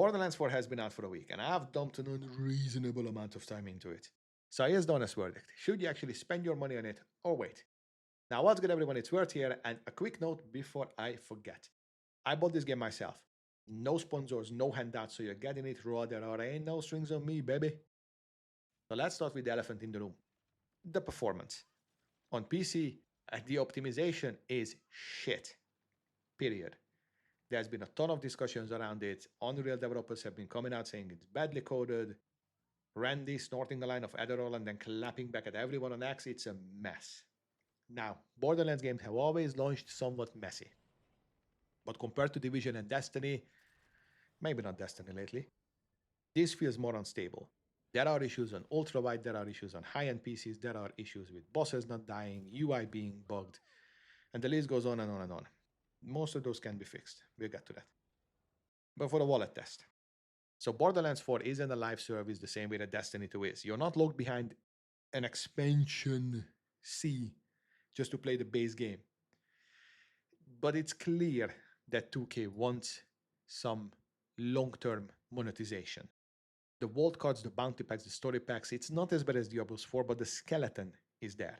Borderlands 4 has been out for a week, and I've dumped an unreasonable amount of time into it. So here's the honest verdict. Should you actually spend your money on it, or wait? Now, what's good, everyone? It's Verti here, and a quick note before I forget. I bought this game myself. No sponsors, no handouts, so you're getting it raw. There ain't no strings on me, baby. So let's start with the elephant in the room. The performance. On PC, the optimization is shit. Period. There's been a ton of discussions around it. Unreal developers have been coming out saying it's badly coded. Randy snorting a line of Adderall and then clapping back at everyone on X. It's a mess. Now, Borderlands games have always launched somewhat messy. But compared to Division and Destiny, maybe not Destiny lately, this feels more unstable. There are issues on ultra-wide, there are issues on high-end PCs, there are issues with bosses not dying, UI being bugged, and the list goes on and on and on. Most of those can be fixed. We'll get to that. But for the wallet test. So Borderlands 4 isn't a live service the same way that Destiny 2 is. You're not locked behind an expansion C just to play the base game. But it's clear that 2K wants some long-term monetization. The vault cards, the bounty packs, the story packs, it's not as bad as Diablo's 4, but the skeleton is there.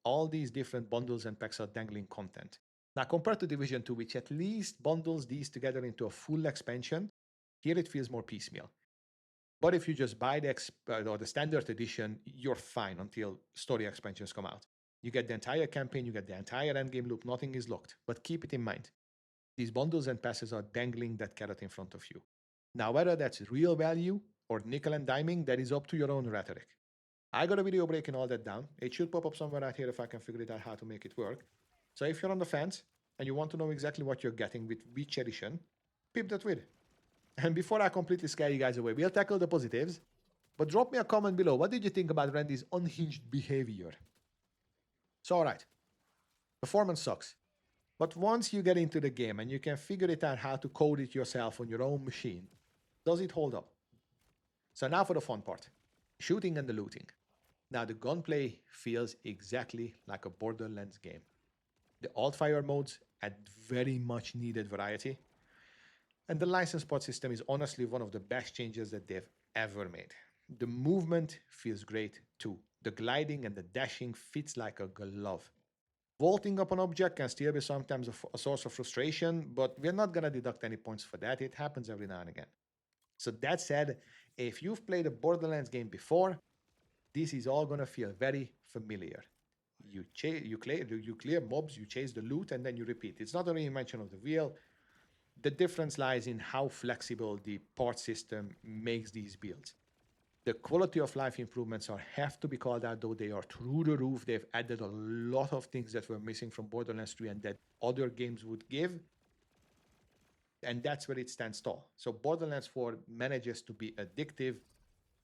All these different bundles and packs are dangling content. Now, compared to Division 2, which at least bundles these together into a full expansion, here it feels more piecemeal. But if you just buy the standard edition, you're fine until story expansions come out. You get the entire campaign, you get the entire endgame loop, nothing is locked. But keep it in mind, these bundles and passes are dangling that carrot in front of you. Now, whether that's real value or nickel and diming, that is up to your own rhetoric. I got a video breaking all that down. It should pop up somewhere right here if I can figure it out how to make it work. So if you're on the fence and you want to know exactly what you're getting with which edition, peep that with. And before I completely scare you guys away, we'll tackle the positives. But drop me a comment below. What did you think about Randy's unhinged behavior? So, alright. Performance sucks. But once you get into the game and you can figure it out how to code it yourself on your own machine, does it hold up? So now for the fun part. Shooting and the looting. Now the gunplay feels exactly like a Borderlands game. The alt-fire modes add very much needed variety. And the license pod system is honestly one of the best changes that they've ever made. The movement feels great too. The gliding and the dashing fits like a glove. Vaulting up an object can still be sometimes a source of frustration, but we're not going to deduct any points for that. It happens every now and again. So that said, if you've played a Borderlands game before, this is all going to feel very familiar. You clear mobs, you chase the loot, and then you repeat. It's not a reinvention of the wheel. The difference lies in how flexible the part system makes these builds. The quality of life improvements have to be called out, though they are through the roof. They've added a lot of things that were missing from Borderlands 3 and that other games would give. And that's where it stands tall. So Borderlands 4 manages to be addictive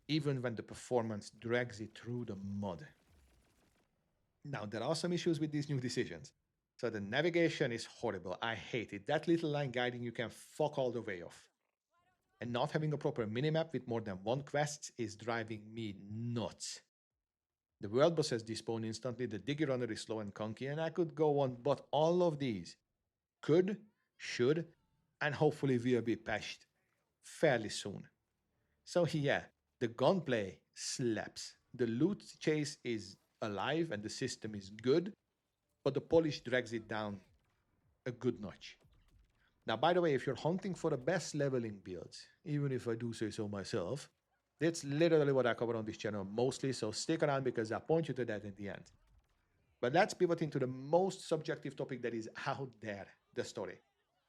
even when the performance drags it through the mud. Now, there are some issues with these new decisions. So the navigation is horrible. I hate it. That little line guiding you can fuck all the way off. And not having a proper minimap with more than one quest is driving me nuts. The world bosses despawn instantly, the diggy runner is slow and clunky, and I could go on, but all of these could, should, and hopefully will be patched fairly soon. So yeah, the gunplay slaps. The loot chase is alive and the system is good, but the polish drags it down a good notch. Now, by the way, if you're hunting for the best leveling builds, even if I do say so myself, that's literally what I cover on this channel mostly, so stick around because I'll point you to that in the end. But let's pivot into the most subjective topic that is out there, the story.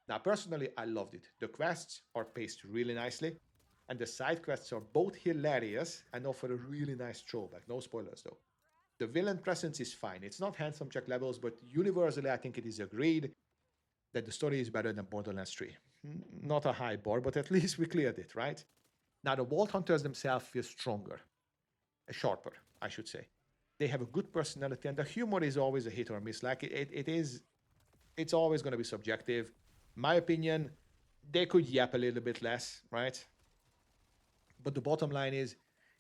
Now, personally, I loved it. The quests are paced really nicely, and the side quests are both hilarious and offer a really nice throwback. No spoilers, though. The villain presence is fine. It's not handsome check levels, but universally, I think it is agreed that the story is better than Borderlands 3. Not a high bar, but at least we cleared it, right? Now, the Vault Hunters themselves feel stronger. Sharper, I should say. They have a good personality, and the humor is always a hit or miss. Like, it's always going to be subjective. My opinion, they could yap a little bit less, right? But the bottom line is,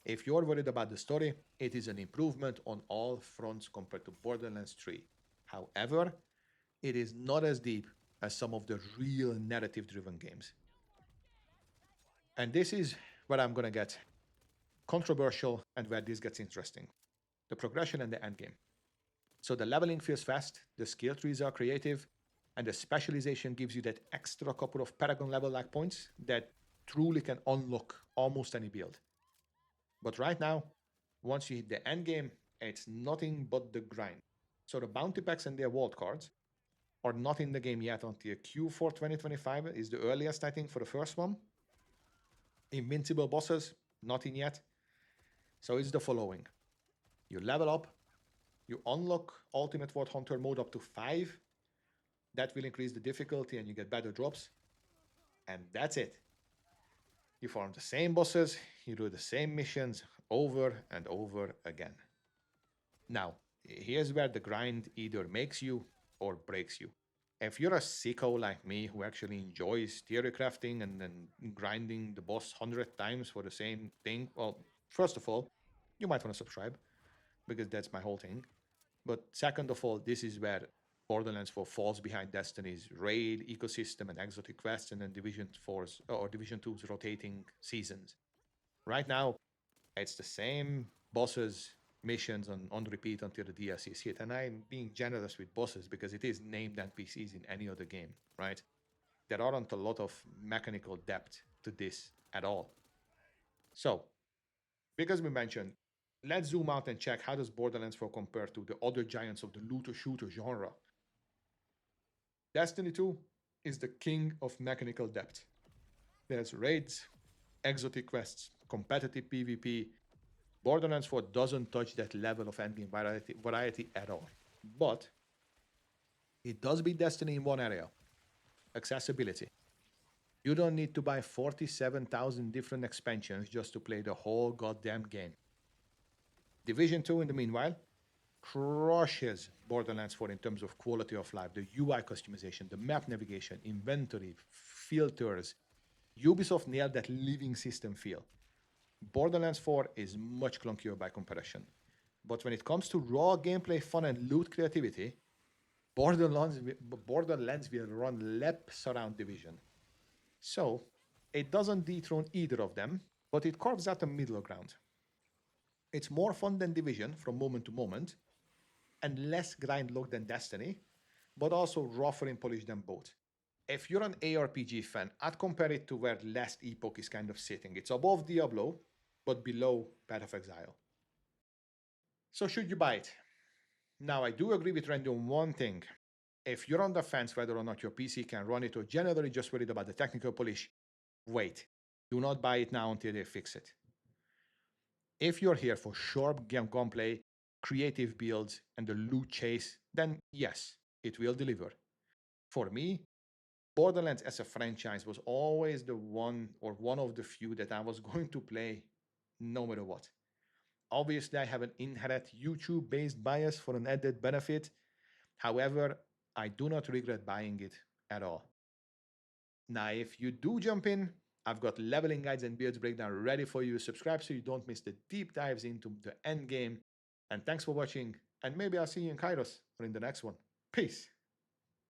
if you're worried about the story, it is an improvement on all fronts compared to Borderlands 3. However, it is not as deep as some of the real narrative-driven games. And this is where I'm going to get controversial and where this gets interesting: the progression and the end game. So the leveling feels fast, the skill trees are creative, and the specialization gives you that extra couple of paragon level like points that truly can unlock almost any build. But right now, once you hit the end game, it's nothing but the grind. So the bounty packs and their vault cards are not in the game yet until Q4 2025 is the earliest, I think, for the first one. Invincible bosses, not in yet. So it's the following: you level up, you unlock Ultimate Vault Hunter mode up to 5. That will increase the difficulty and you get better drops. And that's it. You farm the same bosses, you do the same missions over and over again. Now, here's where the grind either makes you or breaks you. If you're a sicko like me who actually enjoys theory crafting and then grinding the boss 100 times for the same thing, well, first of all, you might want to subscribe because that's my whole thing. But second of all, this is where Borderlands 4 falls behind Destiny's raid ecosystem and exotic quests and then Division 4's or Division 2's rotating seasons. Right now, it's the same bosses, missions on repeat until the DLCs hit. And I'm being generous with bosses because it is named NPCs in any other game, right? There aren't a lot of mechanical depth to this at all. So, because we mentioned, let's zoom out and check how does Borderlands 4 compare to the other giants of the looter shooter genre. Destiny 2 is the king of mechanical depth. There's raids, exotic quests, competitive PvP. Borderlands 4 doesn't touch that level of endgame variety at all. But it does beat Destiny in one area: accessibility. You don't need to buy 47,000 different expansions just to play the whole goddamn game. Division 2, in the meanwhile, crushes Borderlands 4 in terms of quality of life, the UI customization, the map navigation, inventory, filters. Ubisoft nailed that living system feel. Borderlands 4 is much clunkier by comparison. But when it comes to raw gameplay, fun, and loot creativity, Borderlands will run laps around Division. So, it doesn't dethrone either of them, but it carves out a middle ground. It's more fun than Division from moment to moment, and less grind lock than Destiny, but also rougher in polish than both. If you're an ARPG fan, I'd compare it to where Last Epoch is kind of sitting. It's above Diablo, but below Path of Exile. So should you buy it? Now, I do agree with Randy on one thing. If you're on the fence whether or not your PC can run it or generally just worried about the technical polish, wait. Do not buy it now until they fix it. If you're here for sharp gunplay, creative builds, and the loot chase, then yes, it will deliver. For me, Borderlands as a franchise was always the one or one of the few that I was going to play no matter what. Obviously, I have an inherent YouTube based bias for an added benefit. However, I do not regret buying it at all. Now, if you do jump in, I've got leveling guides and builds breakdown ready for you. Subscribe so you don't miss the deep dives into the end game. And thanks for watching. And maybe I'll see you in Kairos or in the next one. Peace.